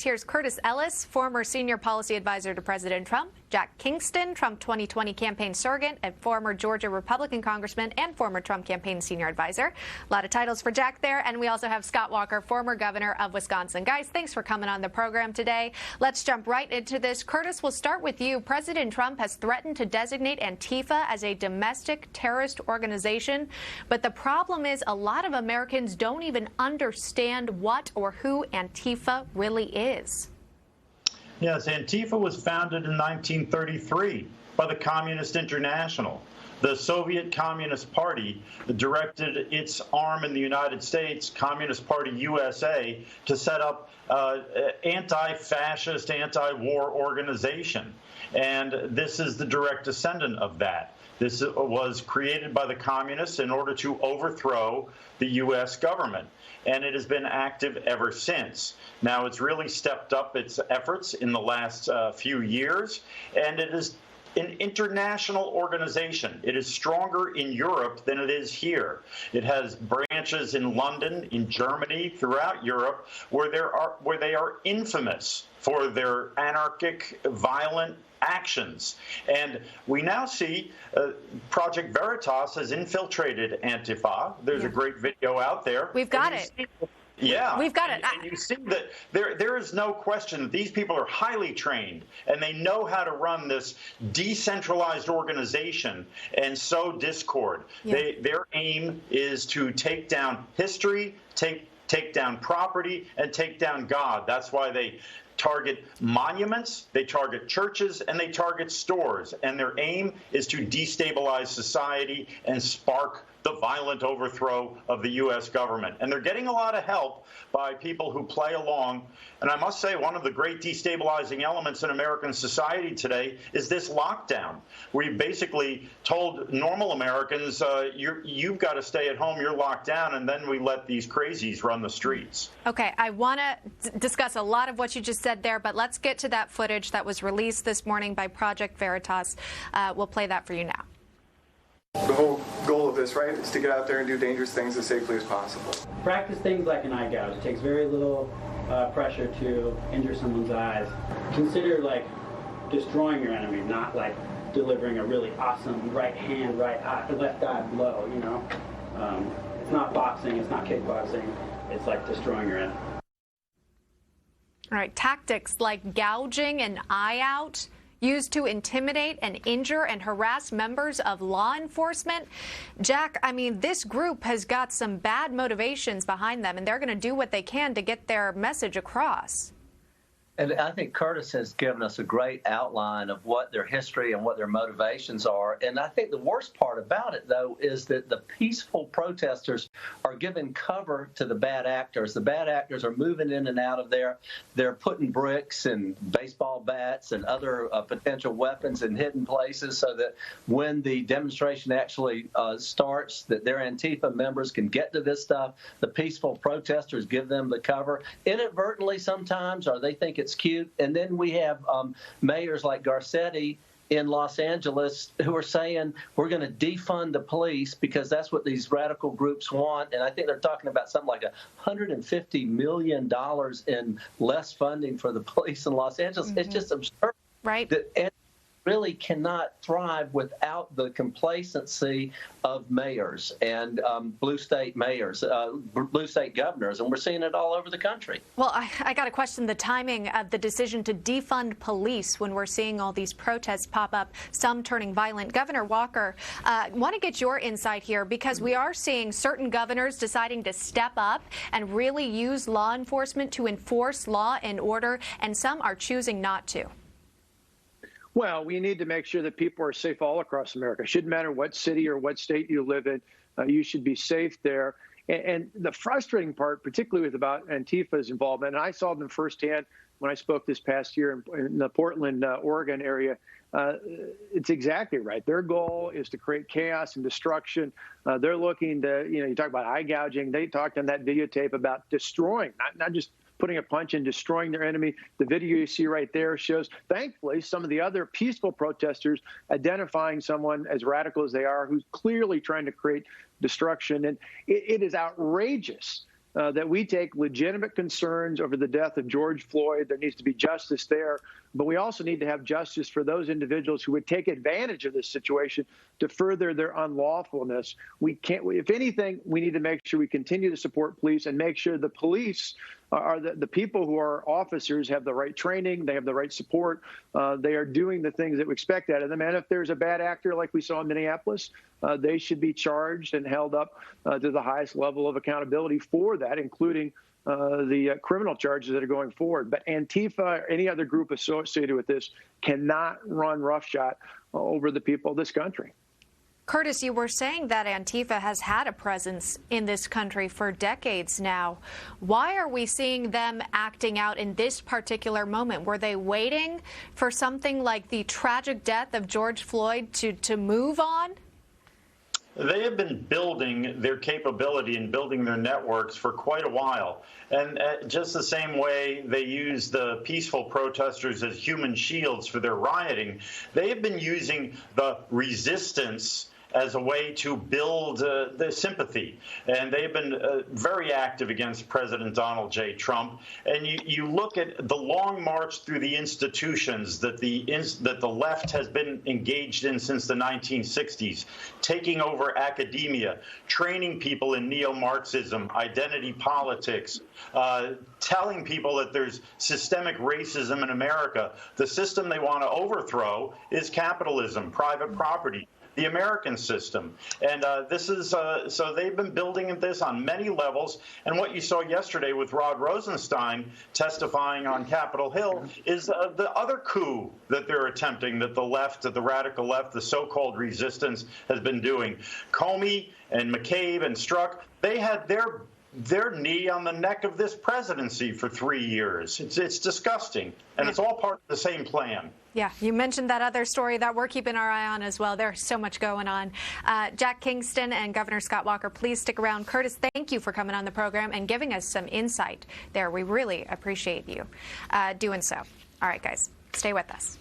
Here's Curtis Ellis, former senior policy advisor to President Trump, Jack Kingston, Trump 2020 campaign surrogate, and former Georgia Republican congressman and former Trump campaign senior advisor. A lot of titles for Jack there. And we also have Scott Walker, former governor of Wisconsin. Guys, thanks for coming on the program today. Let's jump right into this. Curtis, we'll start with you. President Trump has threatened to designate Antifa as a domestic terrorist organization. But the problem is a lot of Americans don't even understand what or who Antifa really is. Yes, Antifa was founded in 1933 by the Communist International. The Soviet Communist Party directed its arm in the United States, Communist Party USA, to set up anti-fascist, anti-war organization. And this is the direct descendant of that. This was created by the communists in order to overthrow the U.S. government, and it has been active ever since. Now, it's really stepped up its efforts in the last few years, and it is an international organization. It is stronger in Europe than it is here. It has branches in London, in Germany, throughout Europe, where they are infamous for their anarchic, violent actions. And we now see Project Veritas has infiltrated Antifa. There's a great video out there. We've got it. Yeah. We've got it. And you see that there is no question that these people are highly trained and they know how to run this decentralized organization and sow discord. Yeah. Their aim is to take down history, take down property, and take down God. That's why they target monuments, they target churches, and they target stores. And their aim is to destabilize society and spark the violent overthrow of the U.S. government. And they're getting a lot of help by people who play along. And I must say, one of the great destabilizing elements in American society today is this lockdown. We basically told normal Americans, you've got to stay at home, you're locked down, and then we let these crazies run the streets. Okay, I want to discuss a lot of what you just said there, but let's get to that footage that was released this morning by Project Veritas. We'll play that for you now. The whole goal of this, right, is to get out there and do dangerous things as safely as possible. Practice things like an eye gouge. It takes very little pressure to injure someone's eyes. Consider like destroying your enemy, not like delivering a really awesome right hand, left eye blow, you know. It's not boxing, it's not kickboxing, it's like destroying your enemy. All right, tactics like gouging an eye out, used to intimidate and injure and harass members of law enforcement. Jack, I mean, this group has got some bad motivations behind them, and they're going to do what they can to get their message across. And I think Curtis has given us a great outline of what their history and what their motivations are. And I think the worst part about it, though, is that the peaceful protesters are giving cover to the bad actors. The bad actors are moving in and out of there. They're putting bricks and baseball bats and other potential weapons in hidden places so that when the demonstration actually starts, that their Antifa members can get to this stuff. The peaceful protesters give them the cover inadvertently sometimes, or they think it's cute. And then we have mayors like Garcetti in Los Angeles who are saying we're going to defund the police because that's what these radical groups want. And I think they're talking about something like $150 million in less funding for the police in Los Angeles. Mm-hmm. It's just absurd. Right. And really cannot thrive without the complacency of mayors and blue state mayors, blue state governors, and we're seeing it all over the country. Well, I got to question the timing of the decision to defund police when we're seeing all these protests pop up, some turning violent. Governor Walker, want to get your insight here because we are seeing certain governors deciding to step up and really use law enforcement to enforce law and order, and some are choosing not to. Well, we need to make sure that people are safe all across America. It shouldn't matter what city or what state you live in. You should be safe there. And the frustrating part, particularly with about Antifa's involvement, and I saw them firsthand when I spoke this past year in the Portland, Oregon area, it's exactly right. Their goal is to create chaos and destruction. They're looking to, you talk about eye gouging. They talked on that videotape about destroying, not just putting a punch and destroying their enemy. The video you see right there shows, thankfully, some of the other peaceful protesters identifying someone as radical as they are, who's clearly trying to create destruction. And it is outrageous that we take legitimate concerns over the death of George Floyd. There needs to be justice there. But we also need to have justice for those individuals who would take advantage of this situation to further their unlawfulness. We can't, if anything, we need to make sure we continue to support police and make sure the police are the people who are officers have the right training, they have the right support, they are doing the things that we expect out of them. And if there's a bad actor like we saw in Minneapolis, they should be charged and held up to the highest level of accountability for that, including the criminal charges that are going forward. But Antifa or any other group associated with this cannot run roughshod over the people of this country. Curtis, you were saying that Antifa has had a presence in this country for decades now. Why are we seeing them acting out in this particular moment? Were they waiting for something like the tragic death of George Floyd to move on? They have been building their capability and building their networks for quite a while. And just the same way they use the peaceful protesters as human shields for their rioting, they have been using the resistance as a way to build the sympathy. And they've been very active against President Donald J. Trump. And you look at the long march through the institutions that the left has been engaged in since the 1960s, taking over academia, training people in neo-Marxism, identity politics, telling people that there's systemic racism in America. The system they want to overthrow is capitalism, private property, the American system. And this is so they've been building this on many levels. And what you saw yesterday with Rod Rosenstein testifying on Capitol Hill is the other coup that they're attempting, that the left, the radical left, the so-called resistance has been doing. Comey and McCabe and Strzok, they had their knee on the neck of this presidency for 3 years. It's disgusting. And it's all part of the same plan. Yeah, you mentioned that other story that we're keeping our eye on as well. There's so much going on. Jack Kingston and Governor Scott Walker, please stick around. Curtis, thank you for coming on the program and giving us some insight there. We really appreciate you doing so. All right, guys, stay with us.